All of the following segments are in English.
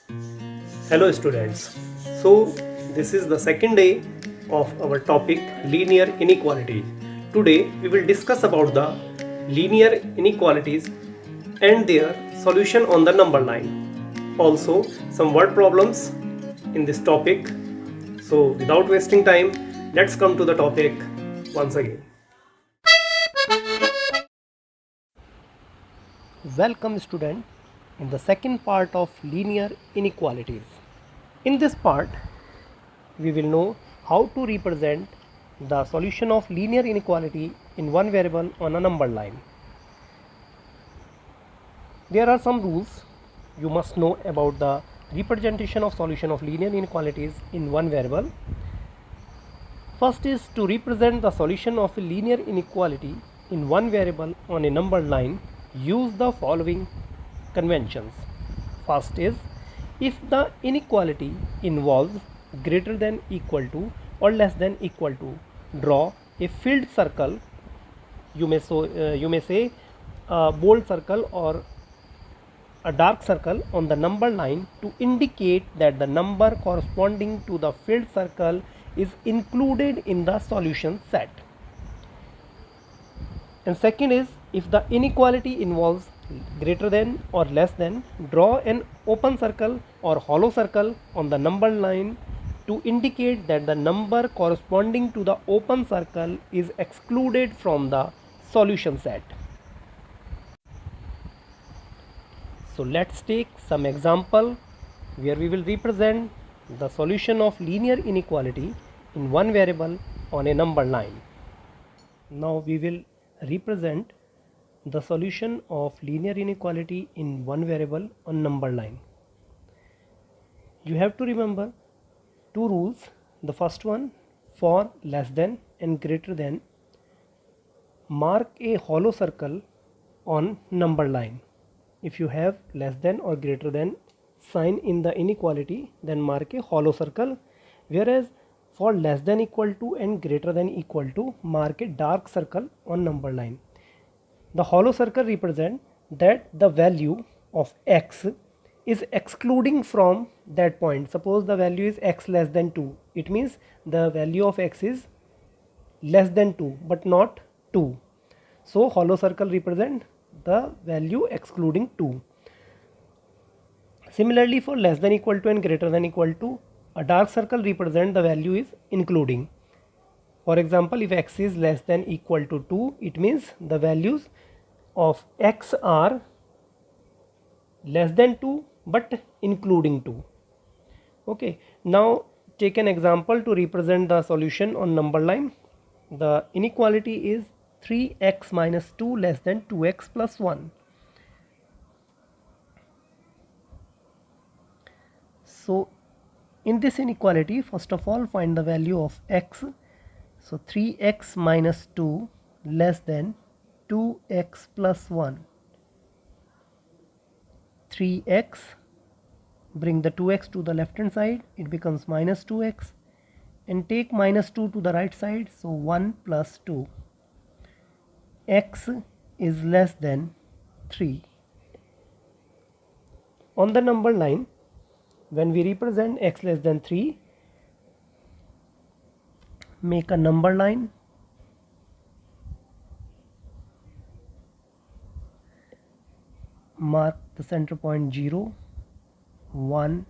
Hello students. So this is the second day of our topic linear inequalities. Today we will discuss about the linear inequalities and their solution on the number line. Also some word problems in this topic. So without wasting time, let's come to the topic once again. Welcome student in the second part of linear inequalities. In this part we will know how to represent the solution of linear inequality in one variable on a number line. There are some rules you must know about the representation of solution of linear inequalities in one variable. First is to represent the solution of a linear inequality in one variable on a number line, use the following conventions. First is, if the inequality involves greater than equal to or less than equal to, draw a filled circle. You may say a bold circle or a dark circle on the number line to indicate that the number corresponding to the filled circle is included in the solution set. And second is, if the inequality involves greater than or less than, draw an open circle or hollow circle on the number line to indicate that the number corresponding to the open circle is excluded from the solution set. So let's take some example where we will represent the solution of linear inequality in one variable on a number line. Now we will represent the solution of linear inequality in one variable on number line. You have to remember two rules. The first one, for less than and greater than, mark a hollow circle on number line. If you have less than or greater than sign in the inequality, then mark a hollow circle, whereas for less than equal to and greater than equal to, mark a dark circle on number line. The hollow circle represents that the value of x is excluding from that point. Suppose the value is x less than 2, it means the value of x is less than 2 but not 2. So hollow circle represent the value excluding 2. Similarly, for less than equal to and greater than equal to, a dark circle represent the value is including. For example, if x is less than equal to 2, it means the values of x are less than 2 but including 2. Okay, now take an example to represent the solution on number line. The inequality is 3x minus 2 less than 2x plus 1. So in this inequality, first of all find the value of x. So 3x minus 2 less than 2x plus 1. 3x, bring the 2x to the left hand side, it becomes minus 2x, and take minus 2 to the right side, so 1 plus 2. X is less than 3. On the number line, when we represent x less than 3, make a number line, mark the center point 0, 1,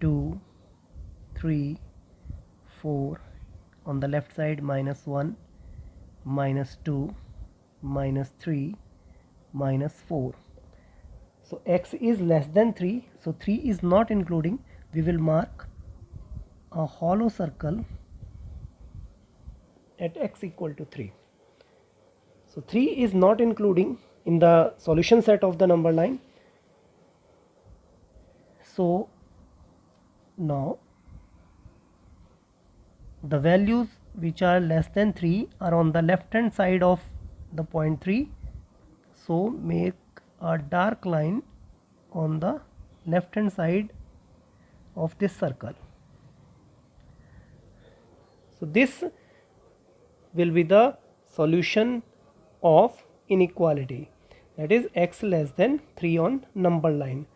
2, 3, 4, on the left side minus 1, minus 2, minus 3, minus 4. So x is less than 3, so 3 is not including. We will mark a hollow circle at x equal to 3. So 3 is not including in the solution set of the number line. So now the values which are less than 3 are on the left hand side of the point 3. So make a dark line on the left hand side of this circle. So this will be the solution of inequality, that is x less than 3 on number line.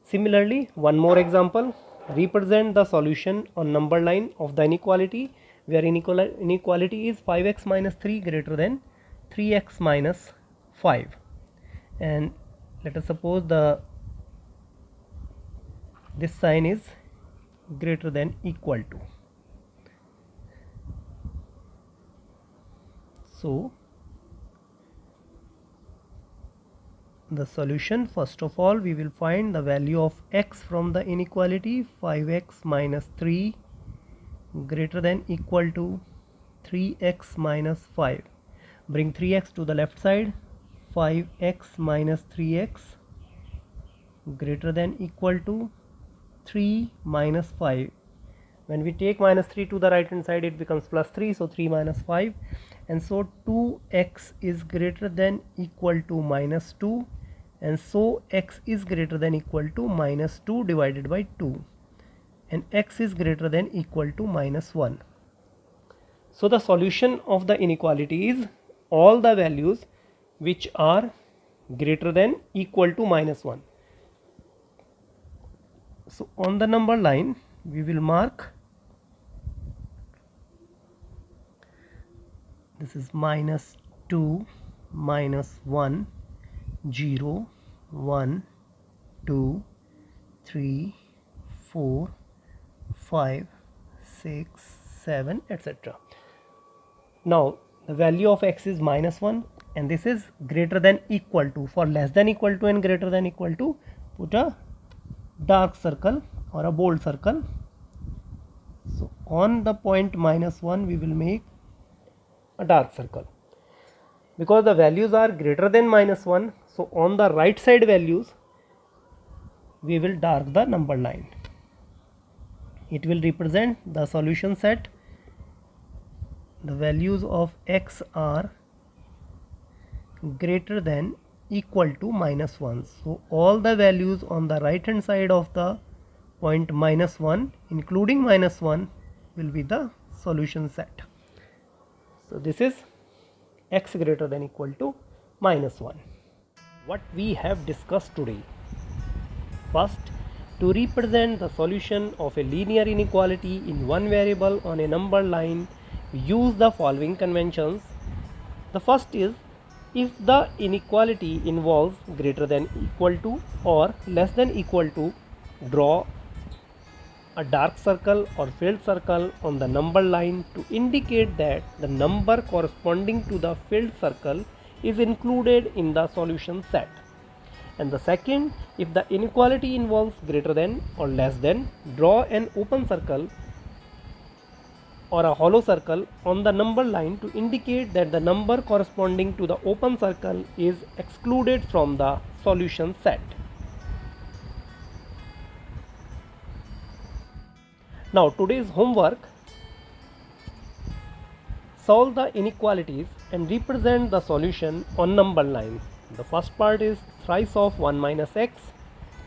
Similarly, one more example. Represent the solution on number line of the inequality where inequality is 5x minus 3 greater than 3x minus 5. And let us suppose this sign is greater than equal to. So the solution, first of all we will find the value of x from the inequality. 5x minus 3 greater than equal to 3x minus 5. Bring 3x to the left side. 5x minus 3x greater than equal to 3 minus 5. When we take minus 3 to the right hand side, it becomes plus 3, so 3 minus 5, and so 2x is greater than equal to minus 2, and so x is greater than equal to minus 2 divided by 2, and x is greater than equal to minus 1. So the solution of the inequality is all the values which are greater than equal to minus 1. So on the number line we will mark this is minus 2, minus 1, 0, 1, 2, 3, 4, 5, 6, 7, etc. Now the value of x is minus 1 and this is greater than equal to. For less than equal to and greater than equal to, put a dark circle or a bold circle. So on the point minus 1 we will make a dark circle because the values are greater than minus 1. So on the right side values we will dark the number line. It will represent the solution set. The values of x are greater than equal to minus 1. So all the values on the right hand side of the point minus 1 including minus 1 will be the solution set. So this is x greater than equal to minus 1. What we have discussed today. First, to represent the solution of a linear inequality in one variable on a number line, we use the following conventions. The first is, if the inequality involves greater than equal to or less than equal to, draw a dark circle or filled circle on the number line to indicate that the number corresponding to the filled circle is included in the solution set. And the second, if the inequality involves greater than or less than, draw an open circle or a hollow circle on the number line to indicate that the number corresponding to the open circle is excluded from the solution set. Now today's homework: solve the inequalities and represent the solution on number line. The first part is thrice of 1 minus x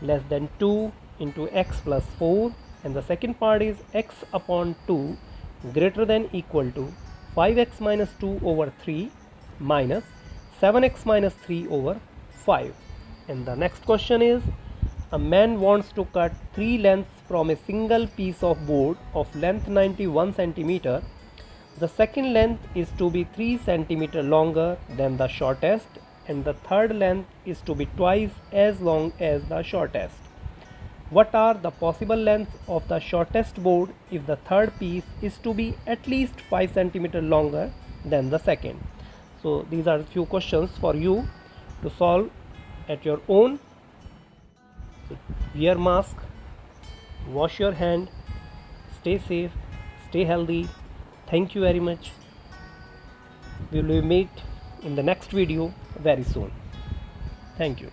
less than 2 into x plus 4, and the second part is x upon 2 greater than equal to 5x minus 2 over 3 minus 7x minus 3 over 5. And the next question is, a man wants to cut 3 lengths from a single piece of board of length 91 centimeter. The second length is to be 3 centimeter longer than the shortest, and the third length is to be twice as long as the shortest. What are the possible lengths of the shortest board if the third piece is to be at least 5 centimeter longer than the second? So these are a few questions for you to solve at your own. So wear mask, wash your hand, stay safe, stay healthy. Thank you very much. We will meet in the next video very soon. Thank you.